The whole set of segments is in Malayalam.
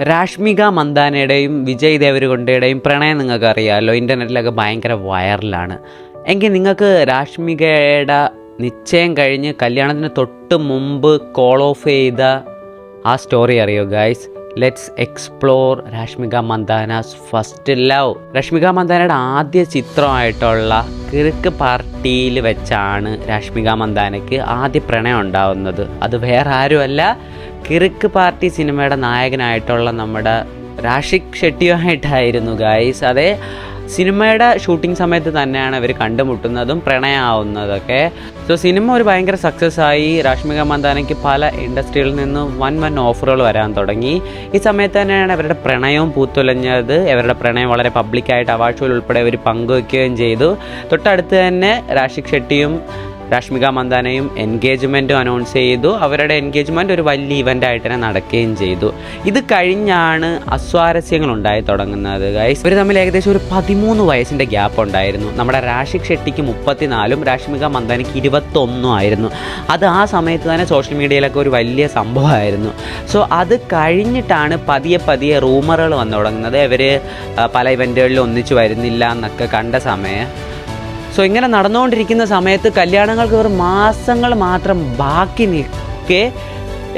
രാഷ്മിക മന്ദാനയുടെയും വിജയ് ദേവരകൊണ്ടയുടെയും പ്രണയം നിങ്ങൾക്ക് അറിയാമല്ലോ, ഇൻ്റർനെറ്റിലൊക്കെ ഭയങ്കര വൈറലാണ്. എങ്കിൽ നിങ്ങൾക്ക് രാഷ്മികയുടെ നിശ്ചയം കഴിഞ്ഞ് കല്യാണത്തിന് തൊട്ട് മുമ്പ് കോൾ ഓഫ് ചെയ്ത ആ സ്റ്റോറി അറിയോ guys? Let's explore Rashmika Mandanna's first love. Rashmika മന്ദാനയുടെ ആദ്യ ചിത്രമായിട്ടുള്ള കിറുക്ക് പാർട്ടിയിൽ വെച്ചാണ് രാഷ്മിക മന്ദാനയ്ക്ക് ആദ്യ പ്രണയം ഉണ്ടാവുന്നത്. അത് വേറെ ആരുമല്ല, കിറുക്ക് പാർട്ടി സിനിമയുടെ നായകനായിട്ടുള്ള നമ്മുടെ രാഷിക് ഷെട്ടിയുമായിട്ടായിരുന്നു ഗൈസ്. അതേ സിനിമയുടെ ഷൂട്ടിംഗ് സമയത്ത് തന്നെയാണ് അവർ കണ്ടുമുട്ടുന്നതും പ്രണയമാവുന്നതൊക്കെ. സോ സിനിമ ഒരു ഭയങ്കര സക്സസ് ആയി. രാഷ്മിക മന്ദാനയ്ക്ക് പല ഇൻഡസ്ട്രിയിൽ നിന്നും വൻ ഓഫറുകൾ വരാൻ തുടങ്ങി. ഈ സമയത്ത് തന്നെയാണ് അവരുടെ പ്രണയവും പൂത്തുലഞ്ഞത്. അവരുടെ പ്രണയം വളരെ പബ്ലിക്കായിട്ട് അവാർഡ് ഷോയിൽ ഉൾപ്പെടെ അവർ പങ്കുവയ്ക്കുകയും ചെയ്തു. തൊട്ടടുത്ത് തന്നെ രാഷിക് ഷെട്ടിയും രാഷ്മിക മന്ദാനയും എൻഗേജ്മെൻറ്റും അനൗൺസ് ചെയ്തു. അവരുടെ എൻഗേജ്മെൻറ്റ് ഒരു വലിയ ഇവൻ്റായിട്ട് തന്നെ നടക്കുകയും ചെയ്തു. ഇത് കഴിഞ്ഞാണ് അസ്വാരസ്യങ്ങൾ ഉണ്ടായി തുടങ്ങുന്നത് ഗൈസ്. ഇവർ തമ്മിൽ ഏകദേശം ഒരു 13 വയസ്സിൻ്റെ ഗ്യാപ്പ് ഉണ്ടായിരുന്നു. നമ്മുടെ രാഷിക് ഷെട്ടിക്ക് 34 രാഷ്മിക മന്ദാനയ്ക്ക് 21 ആയിരുന്നു. അത് ആ സമയത്ത് തന്നെ സോഷ്യൽ മീഡിയയിലൊക്കെ ഒരു വലിയ സംഭവമായിരുന്നു. സോ അത് കഴിഞ്ഞിട്ടാണ് പതിയെ റൂമറുകൾ വന്നു തുടങ്ങുന്നത്. ഇവർ പല ഇവൻറ്റുകളിലും ഒന്നിച്ച് വരുന്നില്ല എന്നൊക്കെ കണ്ട സമയം. സോ ഇങ്ങനെ നടന്നുകൊണ്ടിരിക്കുന്ന സമയത്ത് കല്യാണങ്ങൾക്ക് ഒരു മാസങ്ങൾ മാത്രം ബാക്കി നിൽക്കെ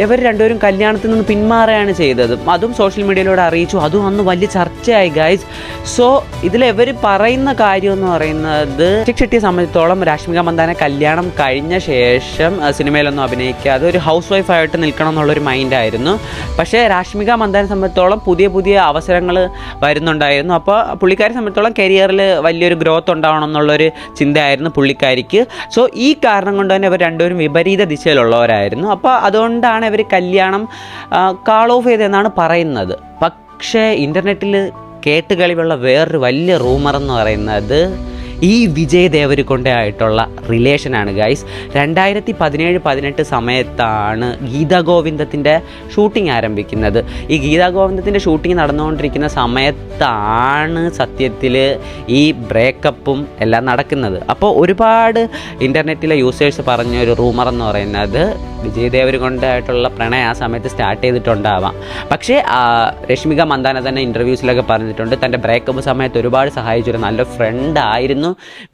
ഇവർ രണ്ടുപേരും കല്യാണത്തിൽ നിന്ന് പിന്മാറുകയാണ് ചെയ്തത്. അതും സോഷ്യൽ മീഡിയയിലൂടെ അറിയിച്ചു. അതും അന്ന് വലിയ ചർച്ചയായി ഗൈസ്. സോ ഇതിൽ ഇവർ പറയുന്ന കാര്യം എന്ന് പറയുന്നത്, രാഷിക് ഷെട്ടിയെ സംബന്ധിച്ചിടത്തോളം രാഷ്മിക മന്ദാന കല്യാണം കഴിഞ്ഞ ശേഷം സിനിമയിലൊന്നും അഭിനയിക്കാതെ ഒരു ഹൗസ് വൈഫായിട്ട് നിൽക്കണം എന്നുള്ളൊരു മൈൻഡായിരുന്നു. പക്ഷേ രാഷ്മിക മന്ദാനെ സംബന്ധിച്ചിടത്തോളം പുതിയ അവസരങ്ങൾ വരുന്നുണ്ടായിരുന്നു. അപ്പോൾ പുള്ളിക്കാരെ സംബന്ധിച്ചിടത്തോളം കരിയറിൽ വലിയൊരു ഗ്രോത്ത് ഉണ്ടാവണം എന്നുള്ളൊരു ചിന്തയായിരുന്നു പുള്ളിക്കാരിക്ക്. സോ ഈ കാരണം കൊണ്ട് തന്നെ ഇവർ രണ്ടുപേരും വിപരീത ദിശയിലുള്ളവരായിരുന്നു. അപ്പോൾ അതുകൊണ്ടാണ് ഇവർ കല്യാണം കാൾ ഓഫ് ചെയ്തെന്നാണ് പറയുന്നത്. പക്ഷേ ഇൻ്റർനെറ്റിൽ കേട്ടുകളിവുള്ള വേറൊരു വലിയ റൂമർ എന്ന് പറയുന്നത് ഈ വിജയ് ദേവരകൊണ്ടയായിട്ടുള്ള റിലേഷനാണ് ഗൈസ്. 2017-18 സമയത്താണ് ഗീതാ ഗോവിന്ദത്തിൻ്റെ ഷൂട്ടിംഗ് ആരംഭിക്കുന്നത്. ഈ ഗീതാ ഗോവിന്ദത്തിൻ്റെ ഷൂട്ടിംഗ് നടന്നുകൊണ്ടിരിക്കുന്ന സമയത്താണ് സത്യത്തിൽ ഈ ബ്രേക്കപ്പും എല്ലാം നടക്കുന്നത്. അപ്പോൾ ഒരുപാട് ഇൻ്റർനെറ്റിലെ യൂസേഴ്സ് പറഞ്ഞ ഒരു റൂമർ എന്ന് പറയുന്നത് വിജയ് ദേവരകൊണ്ടയായിട്ടുള്ള പ്രണയം ആ സമയത്ത് സ്റ്റാർട്ട് ചെയ്തിട്ടുണ്ടാവാം. പക്ഷേ രശ്മിക മന്ദാന തന്നെ ഇൻ്റർവ്യൂസിലൊക്കെ പറഞ്ഞിട്ടുണ്ട് തൻ്റെ ബ്രേക്കപ്പ് സമയത്ത് ഒരുപാട് സഹായിച്ചൊരു നല്ല ഫ്രണ്ട് ആയിരുന്നു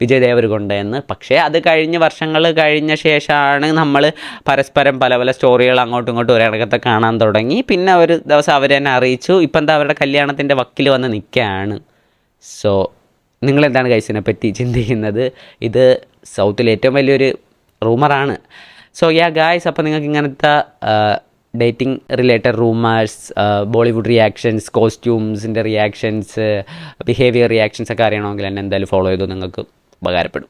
വിജയ് ദേവരകൊണ്ട എന്ന്. പക്ഷേ അത് വർഷങ്ങൾ കഴിഞ്ഞ ശേഷമാണ് നമ്മൾ പരസ്പരം പല സ്റ്റോറികൾ അങ്ങോട്ടും ഇങ്ങോട്ടും ഒരിടക്കത്തെ കാണാൻ തുടങ്ങി. പിന്നെ ഒരു ദിവസം അവർ തന്നെ അറിയിച്ചു ഇപ്പം എന്താ അവരുടെ കല്യാണത്തിൻ്റെ വക്കിൽ വന്ന് നിൽക്കുകയാണ്. സോ നിങ്ങളെന്താണ് ഗൈസിനെ പറ്റി ചിന്തിക്കുന്നത്? ഇത് സൗത്തിലെ ഏറ്റവും വലിയൊരു റൂമറാണ്. സോ ഗായ്സ്, അപ്പോൾ നിങ്ങൾക്ക് ഇങ്ങനത്തെ dating related rumours, Bollywood reactions, കോസ്റ്റ്യൂംസിൻ്റെ റിയാക്ഷൻസ്, ബിഹേവിയർ റിയാക്ഷൻസ് ഒക്കെ അറിയണമെങ്കിൽ എന്നെ എന്തായാലും ഫോളോ ചെയ്തു, നിങ്ങൾക്ക് ഉപകാരപ്പെടും.